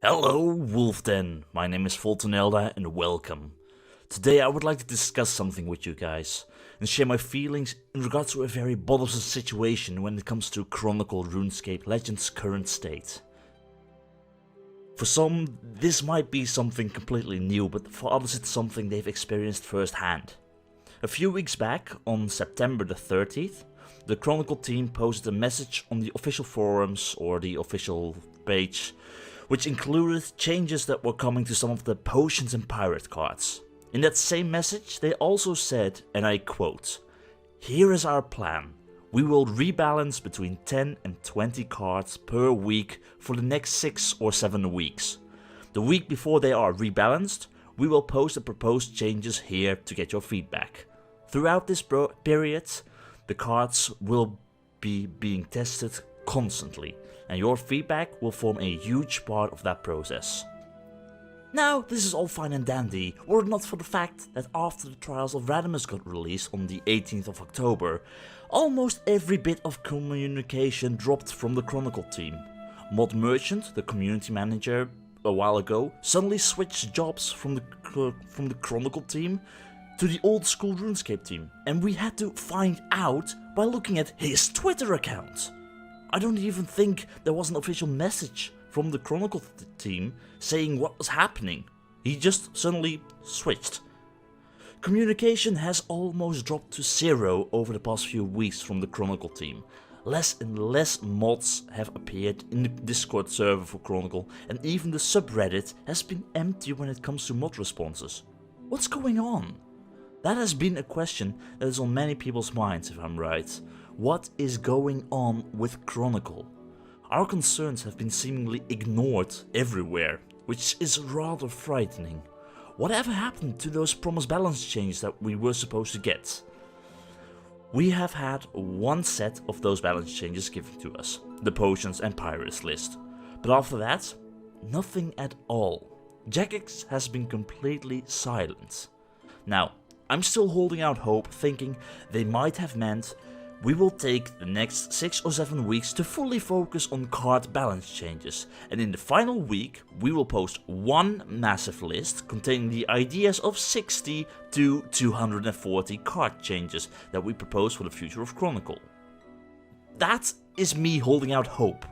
Hello Wolfden, my name is Voltorn Elda and welcome. Today I would like to discuss something with you guys and share my feelings in regards to a very bothersome situation when it comes to Chronicle Runescape Legends' current state. For some, this might be something completely new, but for others it's something they've experienced firsthand. A few weeks back, on September the 30th, the Chronicle team posted a message on the official forums or the official page, which included changes that were coming to some of the potions and pirate cards. In that same message they also said, and I quote, "Here is our plan. We will rebalance between 10 and 20 cards per week for the next 6 or 7 weeks. The week before they are rebalanced, we will post the proposed changes here to get your feedback. Throughout this period, the cards will be being tested constantly, and your feedback will form a huge part of that process." Now, this is all fine and dandy, were it not for the fact that after the Trials of Radimus got released on the 18th of October, almost every bit of communication dropped from the Chronicle team. Mod Merchant, the community manager, a while ago, suddenly switched jobs from the Chronicle team to the old school RuneScape team, and we had to find out by looking at his Twitter account. I don't even think there was an official message from the Chronicle team saying what was happening. He just suddenly switched. Communication has almost dropped to zero over the past few weeks from the Chronicle team. Less and less mods have appeared in the Discord server for Chronicle, and even the subreddit has been empty when it comes to mod responses. What's going on? That has been a question that is on many people's minds, if I'm right. What is going on with Chronicle? Our concerns have been seemingly ignored everywhere, which is rather frightening. Whatever happened to those promised balance changes that we were supposed to get? We have had one set of those balance changes given to us, the potions and pirates list. But after that, nothing at all. Jagex has been completely silent. Now, I'm still holding out hope, thinking they might have meant we will take the next 6 or 7 weeks to fully focus on card balance changes, and in the final week we will post one massive list containing the ideas of 60 to 240 card changes that we propose for the future of Chronicle. That is me holding out hope,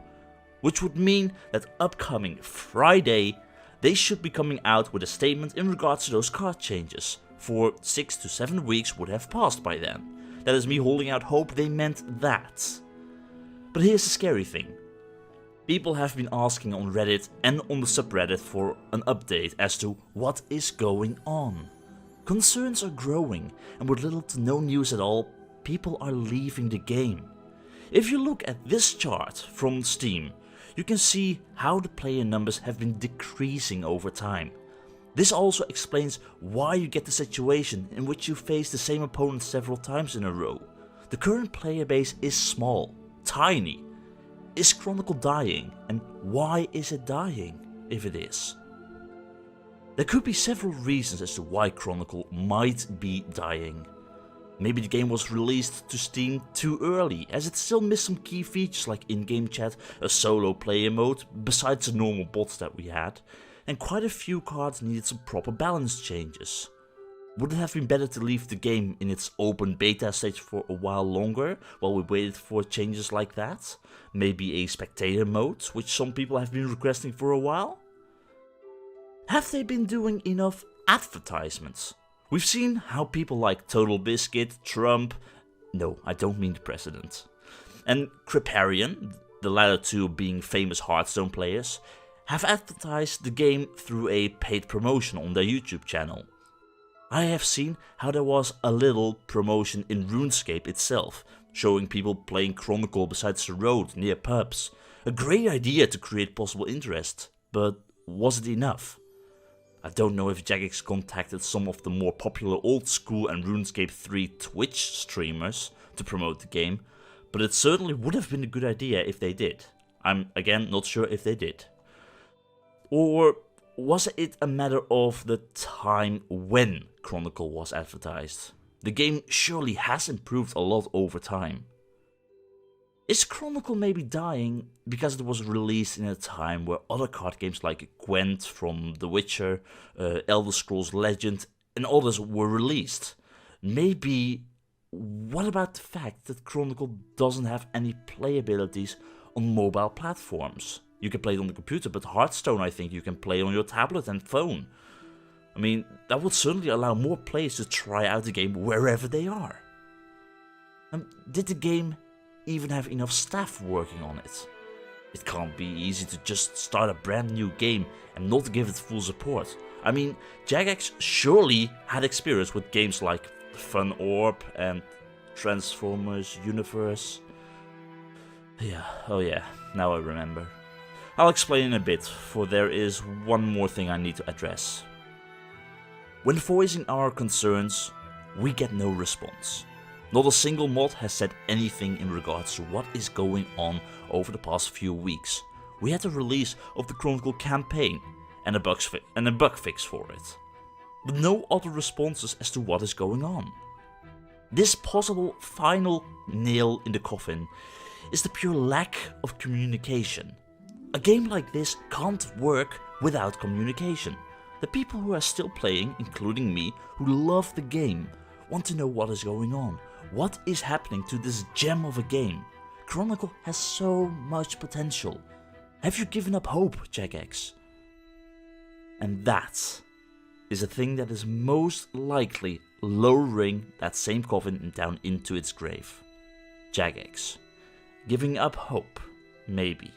which would mean that upcoming Friday they should be coming out with a statement in regards to those card changes, for 6 to 7 weeks would have passed by then. That is me holding out hope they meant that. But here's the scary thing. People have been asking on Reddit and on the subreddit for an update as to what is going on. Concerns are growing, and with little to no news at all, people are leaving the game. If you look at this chart from Steam, you can see how the player numbers have been decreasing over time. This also explains why you get the situation in which you face the same opponent several times in a row. The current player base is small, tiny. Is Chronicle dying, and why is it dying, if it is? There could be several reasons as to why Chronicle might be dying. Maybe the game was released to Steam too early, as it still missed some key features like in-game chat, a solo player mode, besides the normal bots that we had, and quite a few cards needed some proper balance changes. Would it have been better to leave the game in its open beta stage for a while longer, while we waited for changes like that? Maybe a spectator mode, which some people have been requesting for a while? Have they been doing enough advertisements? We've seen how people like Total Biscuit, Trump, no, I don't mean the president, and Criparian, the latter two being famous Hearthstone players, have advertised the game through a paid promotion on their YouTube channel. I have seen how there was a little promotion in RuneScape itself, showing people playing Chronicle besides the road near pubs. A great idea to create possible interest, but was it enough? I don't know if Jagex contacted some of the more popular old school and RuneScape 3 Twitch streamers to promote the game, but it certainly would have been a good idea if they did. I'm again not sure if they did. Or was it a matter of the time when Chronicle was advertised? The game surely has improved a lot over time. Is Chronicle maybe dying because it was released in a time where other card games like Gwent from The Witcher, Elder Scrolls Legend, and others were released? Maybe, what about the fact that Chronicle doesn't have any playabilities on mobile platforms? You can play it on the computer, but Hearthstone I think you can play on your tablet and phone. I mean, that would certainly allow more players to try out the game wherever they are. Did the game even have enough staff working on it? It can't be easy to just start a brand new game and not give it full support. I mean, Jagex surely had experience with games like Fun Orb and Transformers Universe. Yeah, oh yeah, now I remember. I'll explain in a bit, for there is one more thing I need to address. When voicing our concerns, we get no response. Not a single mod has said anything in regards to what is going on over the past few weeks. We had the release of the Chronicle campaign and a bug fix for it, but no other responses as to what is going on. This possible final nail in the coffin is the pure lack of communication. A game like this can't work without communication. The people who are still playing, including me, who love the game, want to know what is going on. What is happening to this gem of a game? Chronicle has so much potential. Have you given up hope, Jagex? And that is a thing that is most likely lowering that same coffin down into its grave. Jagex. Giving up hope, maybe.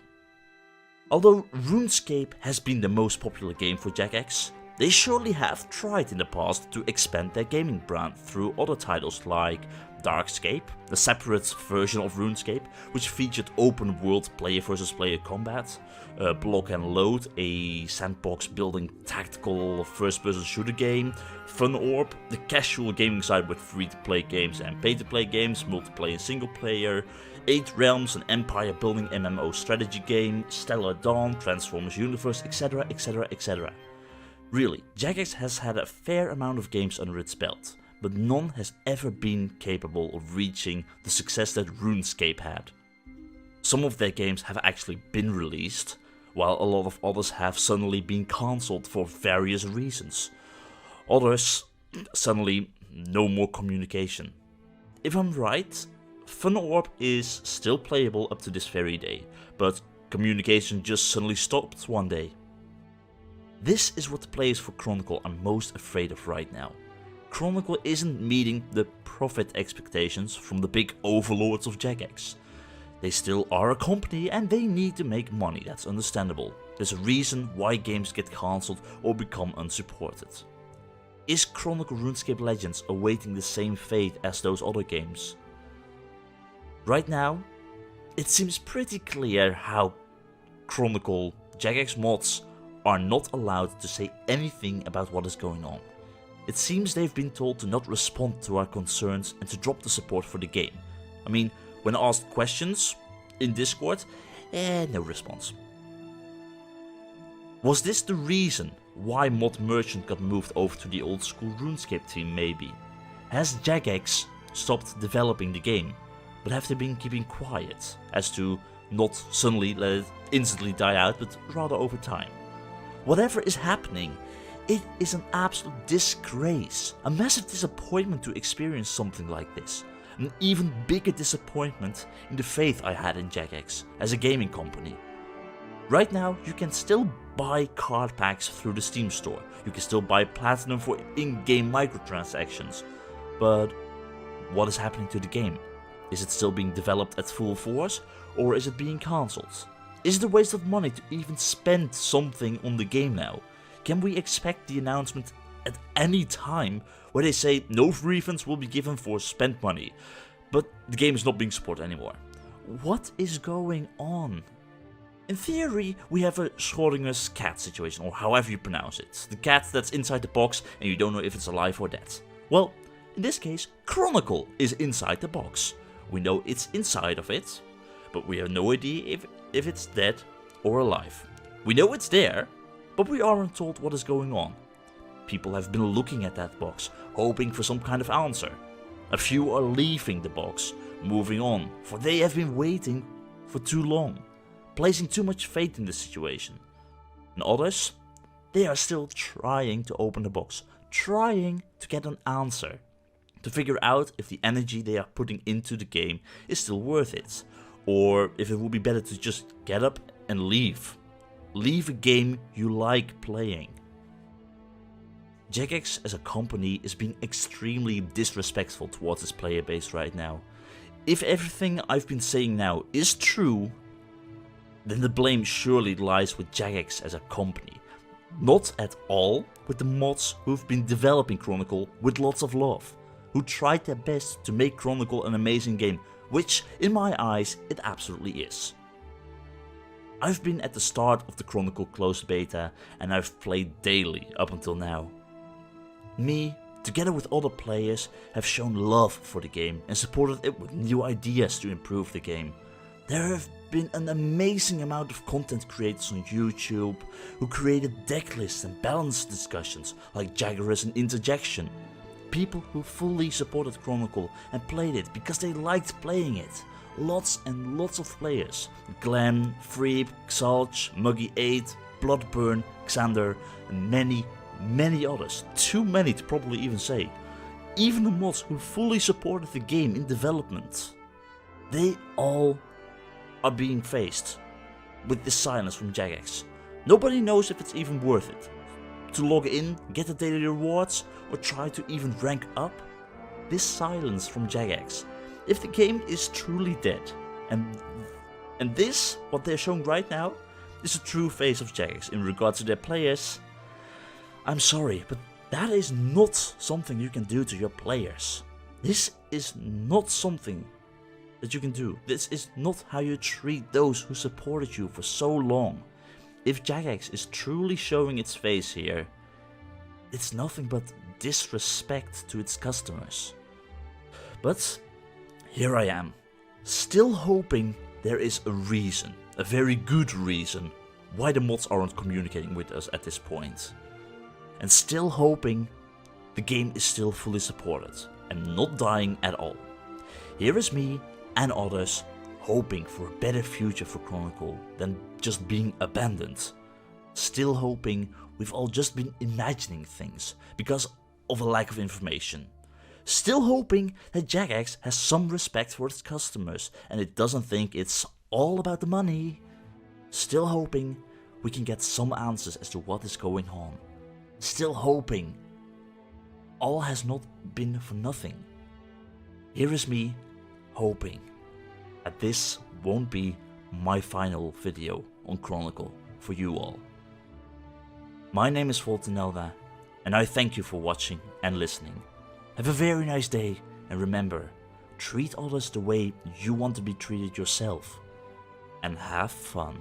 Although RuneScape has been the most popular game for Jagex, they surely have tried in the past to expand their gaming brand through other titles like Darkscape, the separate version of RuneScape, which featured open world player versus player combat, Block and Load, a sandbox building tactical first person shooter game, Fun Orb, the casual gaming side with free to play games and pay to play games, multiplayer and single player, 8 Realms, an empire building MMO strategy game, Stellar Dawn, Transformers Universe, etc, etc, etc. Really, Jagex has had a fair amount of games under its belt, but none has ever been capable of reaching the success that RuneScape had. Some of their games have actually been released, while a lot of others have suddenly been cancelled for various reasons. Others, suddenly, no more communication. If I'm right, Fun Orb is still playable up to this very day, but communication just suddenly stopped one day. This is what the players for Chronicle are most afraid of right now. Chronicle isn't meeting the profit expectations from the big overlords of Jagex. They still are a company and they need to make money, that's understandable. There's a reason why games get cancelled or become unsupported. Is Chronicle Runescape Legends awaiting the same fate as those other games? Right now, it seems pretty clear how Chronicle Jagex mods are not allowed to say anything about what is going on. It seems they've been told to not respond to our concerns and to drop the support for the game. I mean, when asked questions in Discord, no response. Was this the reason why Mod Merchant got moved over to the old school RuneScape team maybe? Has Jagex stopped developing the game, but have they been keeping quiet as to not suddenly let it instantly die out, but rather over time? Whatever is happening, it is an absolute disgrace, a massive disappointment to experience something like this. An even bigger disappointment in the faith I had in Jagex as a gaming company. Right now, you can still buy card packs through the Steam store, you can still buy platinum for in-game microtransactions, but what is happening to the game? Is it still being developed at full force, or is it being cancelled? Is it a waste of money to even spend something on the game now? Can we expect the announcement at any time where they say no refunds will be given for spent money, but the game is not being supported anymore? What is going on? In theory, we have a Schrödinger's cat situation, or however you pronounce it. The cat that's inside the box and you don't know if it's alive or dead. Well, in this case, Chronicle is inside the box. We know it's inside of it, but we have no idea if it's dead or alive. We know it's there, but we aren't told what is going on. People have been looking at that box, hoping for some kind of answer. A few are leaving the box, moving on, for they have been waiting for too long, placing too much faith in the situation. And others, they are still trying to open the box, trying to get an answer, to figure out if the energy they are putting into the game is still worth it, or if it would be better to just get up and leave. Leave a game you like playing. Jagex as a company is being extremely disrespectful towards its player base right now. If everything I've been saying now is true, then the blame surely lies with Jagex as a company. Not at all with the mods who've been developing Chronicle with lots of love, who tried their best to make Chronicle an amazing game, which in my eyes it absolutely is. I've been at the start of the Chronicle closed beta and I've played daily up until now. Me, together with other players, have shown love for the game and supported it with new ideas to improve the game. There have been an amazing amount of content creators on YouTube who created deck lists and balance discussions like Jagex and Interjection. People who fully supported Chronicle and played it because they liked playing it. Lots and lots of players. Glenn, Freeb, Xalch, Muggy8, Bloodburn, Xander and many others. Too many to probably even say. Even the mods who fully supported the game in development. They all are being faced with this silence from Jagex. Nobody knows if it's even worth it to log in, get the daily rewards, or try to even rank up. This silence from Jagex. If the game is truly dead, and this, what they're showing right now, is a true face of Jagex in regards to their players, I'm sorry, but that is not something you can do to your players. This is not something that you can do. This is not how you treat those who supported you for so long. If Jagex is truly showing its face here, it's nothing but disrespect to its customers. But here I am, still hoping there is a reason, a very good reason, why the mods aren't communicating with us at this point. And still hoping the game is still fully supported and not dying at all. Here is me and others hoping for a better future for Chronicle than just being abandoned. Still hoping we've all just been imagining things because of a lack of information. Still hoping that Jagex has some respect for its customers and it doesn't think it's all about the money. Still hoping we can get some answers as to what is going on. Still hoping all has not been for nothing. Here is me hoping that this won't be my final video on Chronicle for you all. My name is Voltorn, and I thank you for watching and listening. Have a very nice day, and remember, treat others the way you want to be treated yourself, and have fun.